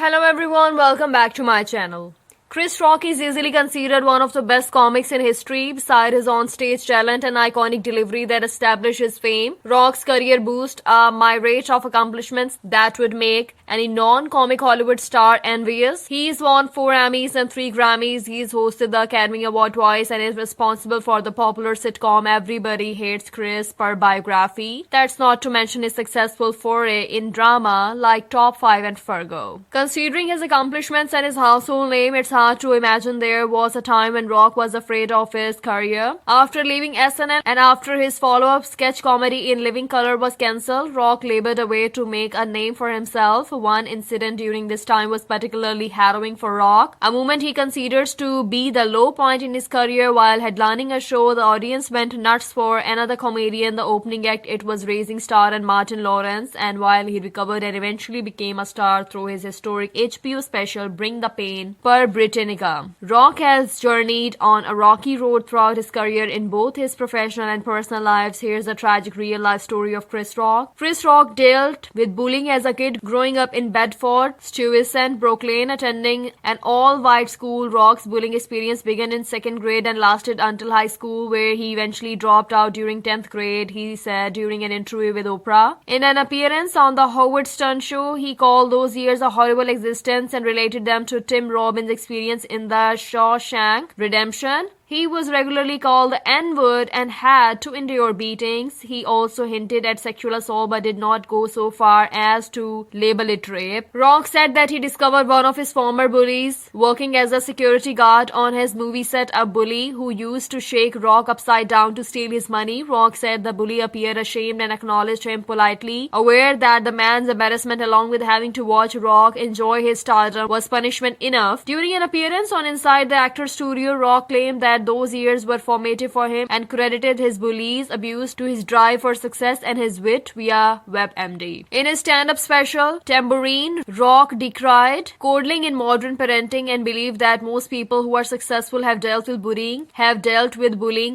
Hello everyone, welcome back to my channel. Chris Rock is easily considered one of the best comics in history. Beside his on-stage talent and iconic delivery that established his fame, Rock's career boast a myriad of accomplishments that would make any non-comic Hollywood star envious. He's won 4 Emmys and 3 Grammys. He's hosted the Academy Award twice and is responsible for the popular sitcom Everybody Hates Chris per biography. That's not to mention his successful foray in drama like Top 5 and Fargo. Considering his accomplishments and his household name, it's hard to imagine there was a time when Rock was afraid of his career. After leaving SNL and after his follow-up sketch comedy in Living Color was cancelled, Rock labored away to make a name for himself. One incident during this time was particularly harrowing for Rock, a moment he considers to be the low point in his career. While headlining a show, the audience went nuts for another comedian. The opening act, it was rising star and Martin Lawrence, and while he recovered and eventually became a star through his historic HBO special Bring the Pain per Britannica, Rock has journeyed on a rocky road throughout his career in both his professional and personal lives. Here's a tragic real-life story of Chris Rock. Chris Rock dealt with bullying as a kid, growing up in Bedford, Stuyvesant, Brooklyn, attending an all-white school. Rock's bullying experience began in 2nd grade and lasted until high school, where he eventually dropped out during 10th grade. He said during an interview with Oprah, in an appearance on the Howard Stern show, he called those years a horrible existence and related them to Tim Robbins' experience in the Shawshank Redemption. He was regularly called the N-word and had to endure beatings. He also hinted at sexual assault but did not go so far as to label it rape. Rock said that he discovered one of his former bullies working as a security guard on his movie set, a bully who used to shake Rock upside down to steal his money. Rock said the bully appeared ashamed and acknowledged him politely, aware that the man's embarrassment along with having to watch Rock enjoy his stardom was punishment enough. During an appearance on Inside the Actors Studio, Rock claimed that those years were formative for him and credited his bullies' abuse to his drive for success and his wit via WebMD. In his stand-up special, Tambourine, Rock decried coddling in modern parenting and believed that most people who are successful have dealt with bullying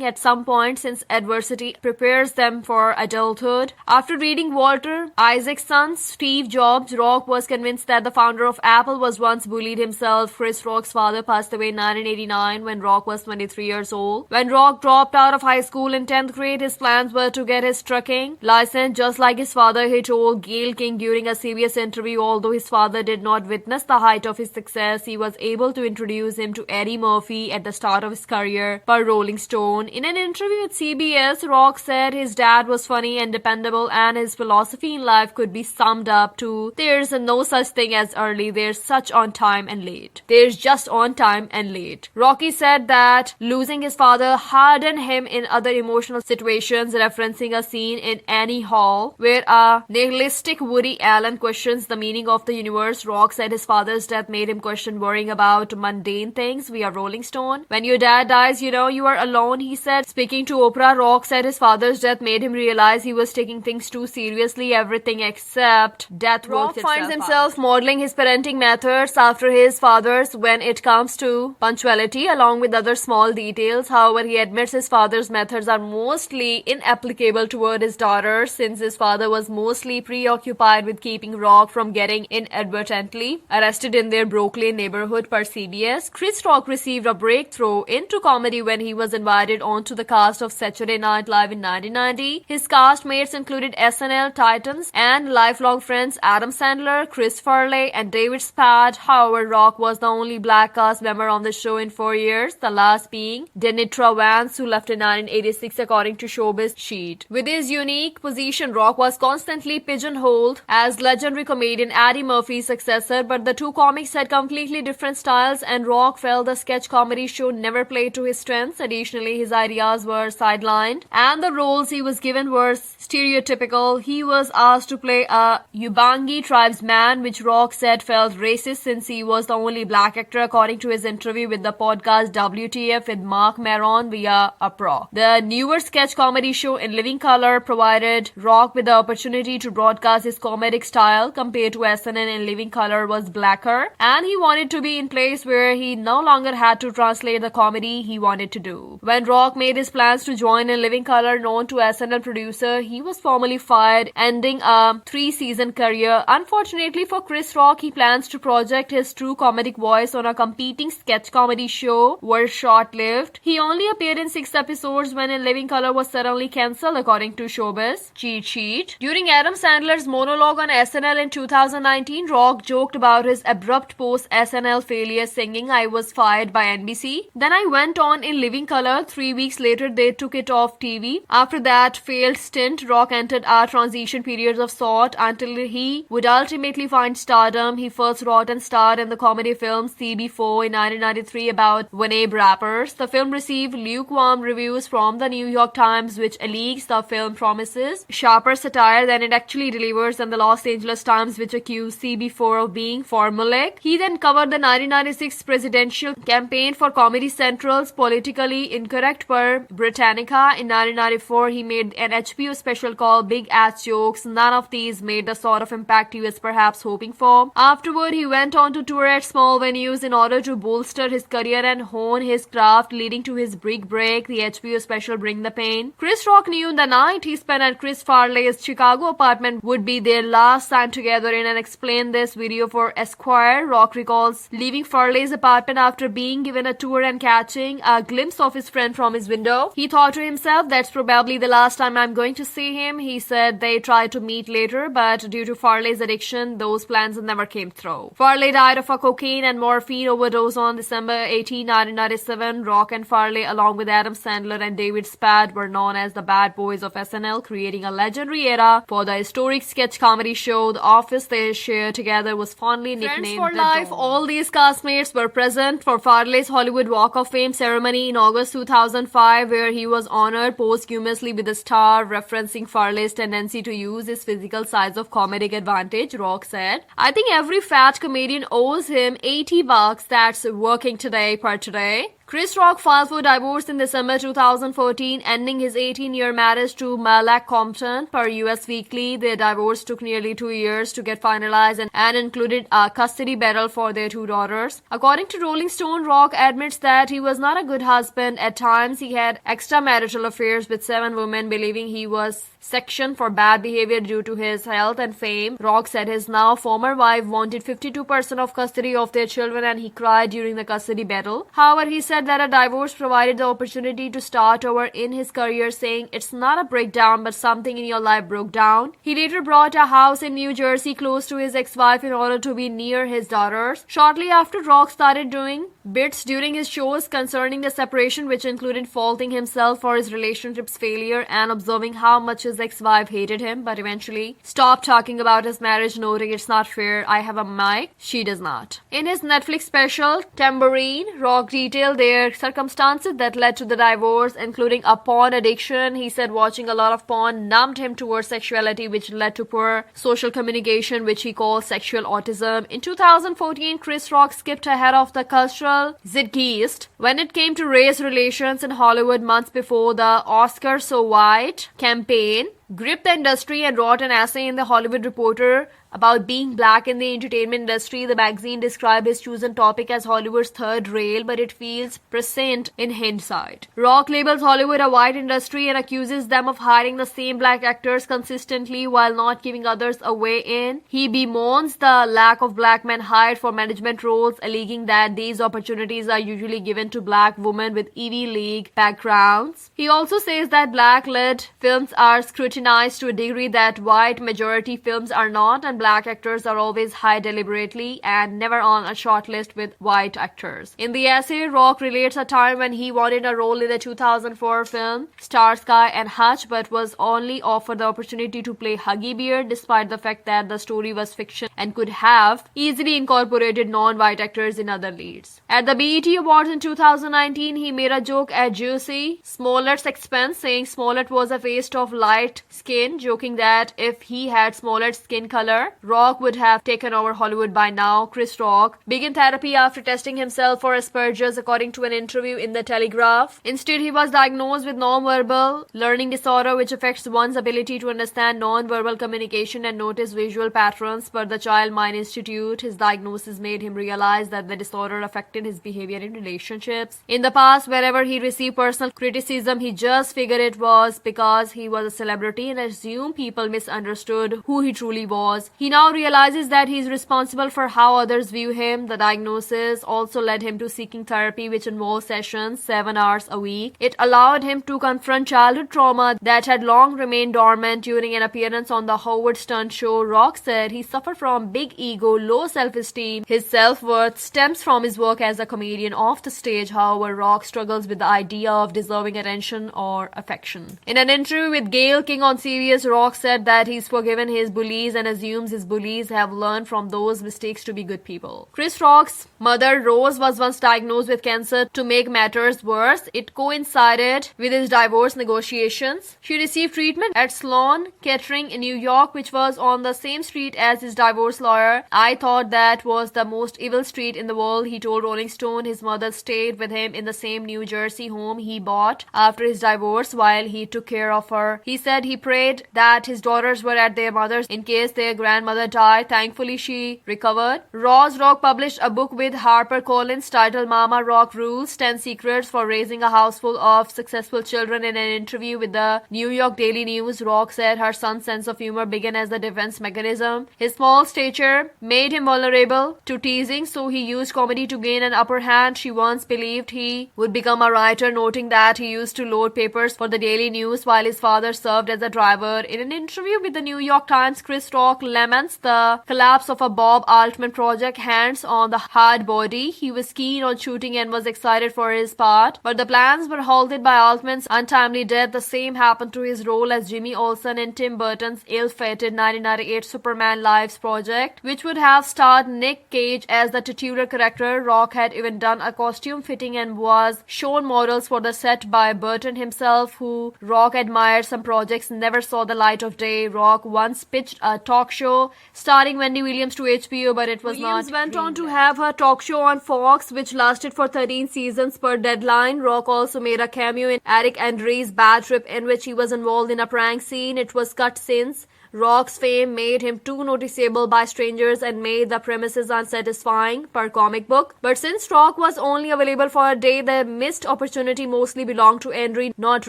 at some point, since adversity prepares them for adulthood. After reading Walter Isaacson's Steve Jobs, Rock was convinced that the founder of Apple was once bullied himself. Chris Rock's father passed away in 1989 when Rock was 23 years old. When Rock dropped out of high school in 10th grade, his plans were to get his trucking license just like his father, he told Gayle King during a CBS interview. Although his father did not witness the height of his success, he was able to introduce him to Eddie Murphy at the start of his career, per Rolling Stone. In an interview with CBS, Rock said his dad was funny and dependable and his philosophy in life could be summed up to, there's no such thing as early, there's such on time and late. There's just on time and late. Rocky said that losing his father hardened him in other emotional situations, referencing a scene in Annie Hall where a nihilistic Woody Allen questions the meaning of the universe. Rock said his father's death made him question worrying about mundane things via Rolling Stone. When your dad dies, you know you are alone, he said. Speaking to Oprah, Rock said his father's death made him realize he was taking things too seriously. Everything except death. Rock finds himself modeling his parenting methods after his father's when it comes to punctuality, along with other small details. However, he admits his father's methods are mostly inapplicable toward his daughters, since his father was mostly preoccupied with keeping Rock from getting inadvertently arrested in their Brooklyn neighborhood, per CBS. Chris Rock received a breakthrough into comedy when he was invited onto the cast of Saturday Night Live in 1990. His castmates included SNL titans and lifelong friends Adam Sandler, Chris Farley, and David Spade. However, Rock was the only black cast member on the show in 4 years, the last being Denitra Vance, who left in 1986 according to Showbiz Sheet. With his unique position, Rock was constantly pigeonholed as legendary comedian Eddie Murphy's successor, but the two comics had completely different styles and Rock felt the sketch comedy show never played to his strengths. Additionally, his ideas were sidelined and the roles he was given were stereotypical. He was asked to play a Ubangi tribesman, which Rock said felt racist since he was the only black actor, according to his interview with the podcast WTF life with Mark Maron via Upro. The newer sketch comedy show In Living Color provided Rock with the opportunity to broadcast his comedic style compared to SNL. In Living Color was blacker, and he wanted to be in place where he no longer had to translate the comedy he wanted to do. When Rock made his plans to join In Living Color, known to SNL producer, he was formally fired, ending a 3-season career. Unfortunately for Chris Rock, he plans to project his true comedic voice on a competing sketch comedy show were short-lived. He only appeared in 6 episodes when In Living Color was suddenly cancelled, according to Showbiz. Cheat sheet. During Adam Sandler's monologue on SNL in 2019, Rock joked about his abrupt post-SNL failure, singing, "I was fired by NBC. Then I went on In Living Color. 3 weeks later, they took it off TV. After that failed stint, Rock entered a transition period of sort until he would ultimately find stardom. He first wrote and starred in the comedy film CB4 in 1993 about Wannabe rappers. The film received lukewarm reviews from the New York Times, which alleges the film promises sharper satire than it actually delivers, and the Los Angeles Times, which accused CB4 of being formulaic. He then covered the 1996 presidential campaign for Comedy Central's Politically Incorrect per Britannica. In 1994, he made an HBO special called Big Ass Jokes. None of these made the sort of impact he was perhaps hoping for. Afterward, he went on to tour at small venues in order to bolster his career and hone his craft, leading to his big break, the HBO special Bring the Pain. Chris Rock knew the night he spent at Chris Farley's Chicago apartment would be their last time together in an explained this video for Esquire. Rock recalls leaving Farley's apartment after being given a tour and catching a glimpse of his friend from his window. He thought to himself, "That's probably the last time I'm going to see him." He said they tried to meet later, but due to Farley's addiction, those plans never came through. Farley died of a cocaine and morphine overdose on December 18, 1997. Rock and Farley, along with Adam Sandler and David Spade, were known as the bad boys of SNL, creating a legendary era for the historic sketch comedy show. The office they shared together was fondly nicknamed Friends for Life. All these castmates were present for Farley's Hollywood Walk of Fame ceremony in August 2005, where he was honored posthumously with a star, referencing Farley's tendency to use his physical size of comedic advantage. Rock said, "I think every fat comedian owes him $80 that's working today per today." Chris Rock filed for divorce in December 2014, ending his 18-year marriage to Malak Compton. Per US Weekly, their divorce took nearly 2 years to get finalized and included a custody battle for their 2 daughters. According to Rolling Stone, Rock admits that he was not a good husband. At times, he had extramarital affairs with 7 women, believing he was sectioned for bad behavior due to his health and fame. Rock said his now former wife wanted 52% of custody of their children, and he cried during the custody battle. However, he said that a divorce provided the opportunity to start over in his career, saying, "It's not a breakdown, but something in your life broke down." He later bought a house in New Jersey close to his ex-wife in order to be near his daughters. Shortly after, Rock started doing bits during his shows concerning the separation, which included faulting himself for his relationship's failure and observing how much his ex-wife hated him, but eventually stopped talking about his marriage, noting, "It's not fair. I have a mic. She does not." In his Netflix special, Tambourine, Rock detailed their circumstances that led to the divorce, including a porn addiction. He said watching a lot of porn numbed him towards sexuality, which led to poor social communication, which he called sexual autism. In 2014, Chris Rock skipped ahead of the cultural zeitgeist when it came to race relations in Hollywood months before the Oscar So White campaign gripped the industry and wrote an essay in The Hollywood Reporter about being black in the entertainment industry. The magazine described his chosen topic as Hollywood's third rail, but it feels prescient in hindsight. Rock labels Hollywood a white industry and accuses them of hiring the same black actors consistently while not giving others a way in. He bemoans the lack of black men hired for management roles, alleging that these opportunities are usually given to black women with Ivy League backgrounds. He also says that black-led films are scrutinized to a degree that white majority films are not, and black actors are always hired deliberately and never on a short list with white actors. In the essay, Rock relates a time when he wanted a role in the 2004 film Starsky and Hutch, but was only offered the opportunity to play Huggy Bear, despite the fact that the story was fiction and could have easily incorporated non-white actors in other leads. At the BET Awards in 2019, he made a joke at Juicy Smollett's expense, saying Smollett was a face of light skin, joking that if he had Smollett's skin color, Rock would have taken over Hollywood by now. Chris Rock began therapy after testing himself for Asperger's, according to an interview in The Telegraph. Instead, he was diagnosed with non-verbal learning disorder, which affects one's ability to understand non-verbal communication and notice visual patterns. Per the Child Mind Institute, his diagnosis made him realize that the disorder affected his behavior in relationships. In the past, wherever he received personal criticism, he just figured it was because he was a celebrity and assumed people misunderstood who he truly was. He now realizes that he is responsible for how others view him. The diagnosis also led him to seeking therapy, which involved sessions 7 hours a week. It allowed him to confront childhood trauma that had long remained dormant. During an appearance on the Howard Stern show, Rock said he suffered from big ego, low self-esteem. His self-worth stems from his work as a comedian off the stage. However, Rock struggles with the idea of deserving attention or affection. In an interview with Gayle King on Sirius, Rock said that he's forgiven his bullies and assumes his bullies have learned from those mistakes to be good people. Chris Rock's mother, Rose, was once diagnosed with cancer. To make matters worse, it coincided with his divorce negotiations. She received treatment at Sloan Kettering in New York, which was on the same street as his divorce lawyer. I thought that was the most evil street in the world, he told Rolling Stone. His mother stayed with him in the same New Jersey home he bought after his divorce while he took care of her. He said he prayed that his daughters were at their mother's in case their grandmother died. Thankfully, she recovered. Ross Rock published a book with HarperCollins titled Mama Rock Rules, 10 Secrets for Raising a House Full of Successful Children. In an interview with the New York Daily News, Rock said her son's sense of humor began as a defense mechanism. His small stature made him vulnerable to teasing, so he used comedy to gain an upper hand. She once believed he would become a writer, noting that he used to load papers for the Daily News while his father served as a driver. In an interview with the New York Times, Chris Rock laments the collapse of a Bob Altman project, Hands on the Hard Body. He was keen on shooting and was excited for his part, but the plans were halted by Altman's untimely death. The same happened to his role as Jimmy Olsen in Tim Burton's ill-fated 1998 Superman Lives project, which would have starred Nick Cage as the titular character. Rock had even done a costume fitting and was shown models for the set by Burton himself, who Rock admired. Some projects never saw the light of day. Rock once pitched a talk show starring Wendy Williams to HBO, but it was Williams not. Went on to have her talk show on Fox, which lasted for 13 seasons per Deadline. Rock also made a cameo in Eric Andre's Bad Trip, in which he was involved in a prank scene. It was cut since. Rock's fame made him too noticeable by strangers and made the premises unsatisfying, per comic book. But since Rock was only available for a day, the missed opportunity mostly belonged to Andre, not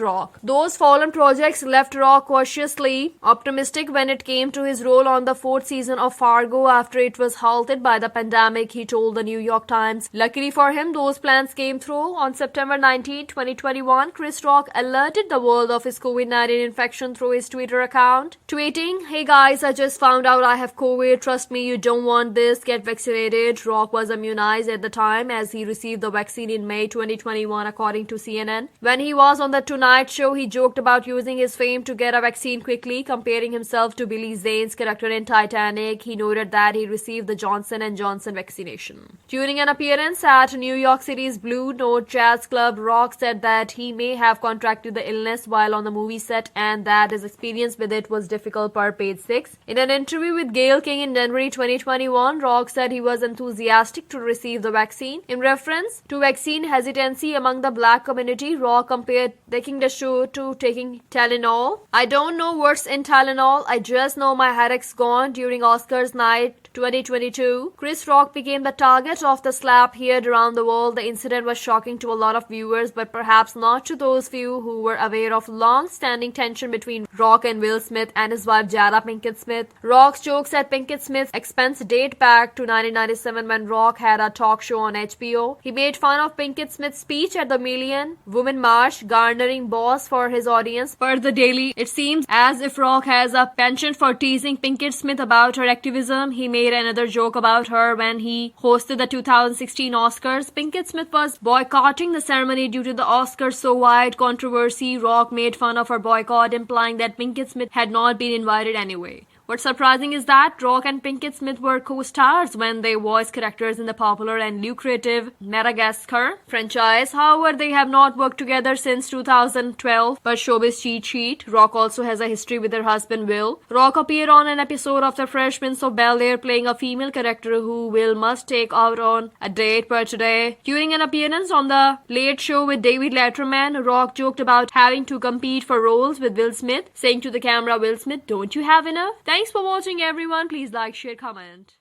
Rock. Those fallen projects left Rock cautiously optimistic when it came to his role on the 4th season of Fargo after it was halted by the pandemic, he told the New York Times. Luckily for him, those plans came through. On September 19, 2021, Chris Rock alerted the world of his COVID-19 infection through his Twitter account, tweeting, "Hey guys, I just found out I have COVID. Trust me, you don't want this. Get vaccinated." Rock was immunized at the time as he received the vaccine in May 2021, according to CNN. When he was on the Tonight Show, he joked about using his fame to get a vaccine quickly, comparing himself to Billy Zane's character in Titanic. He noted that he received the Johnson & Johnson vaccination. During an appearance at New York City's Blue Note Jazz Club, Rock said that he may have contracted the illness while on the movie set and that his experience with it was difficult, per Page 6. In an interview with Gayle King in January 2021, Rock said he was enthusiastic to receive the vaccine. In reference to vaccine hesitancy among the black community, Rock compared taking the show to taking Tylenol. "I don't know what's in Tylenol. I just know my headache's gone." During Oscars night 2022, Chris Rock became the target of the slap heard around the world. The incident was shocking to a lot of viewers, but perhaps not to those few who were aware of long-standing tension between Rock and Will Smith and his wife Jada Pinkett Smith. Rock's jokes at Pinkett Smith's expense date back to 1997 when Rock had a talk show on HBO. He made fun of Pinkett Smith's speech at the Million Women March, garnering applause for his audience. Per the Daily, it seems as if Rock has a penchant for teasing Pinkett Smith about her activism. He made another joke about her when he hosted the 2016 Oscars. Pinkett Smith was boycotting the ceremony due to the Oscars so wide controversy. Rock made fun of her boycott, implying that Pinkett Smith had not been invited anyway. What's surprising is that Rock and Pinkett Smith were co-stars when they voiced characters in the popular and lucrative Madagascar franchise. However, they have not worked together since 2012. But showbiz cheat sheet, Rock also has a history with her husband Will. Rock appeared on an episode of The Fresh Prince of Bel-Air playing a female character who Will must take out on a date. But today, during an appearance on The Late Show with David Letterman, Rock joked about having to compete for roles with Will Smith, saying to the camera, "Will Smith, don't you have enough?" Thanks for watching everyone. Please like, share, comment.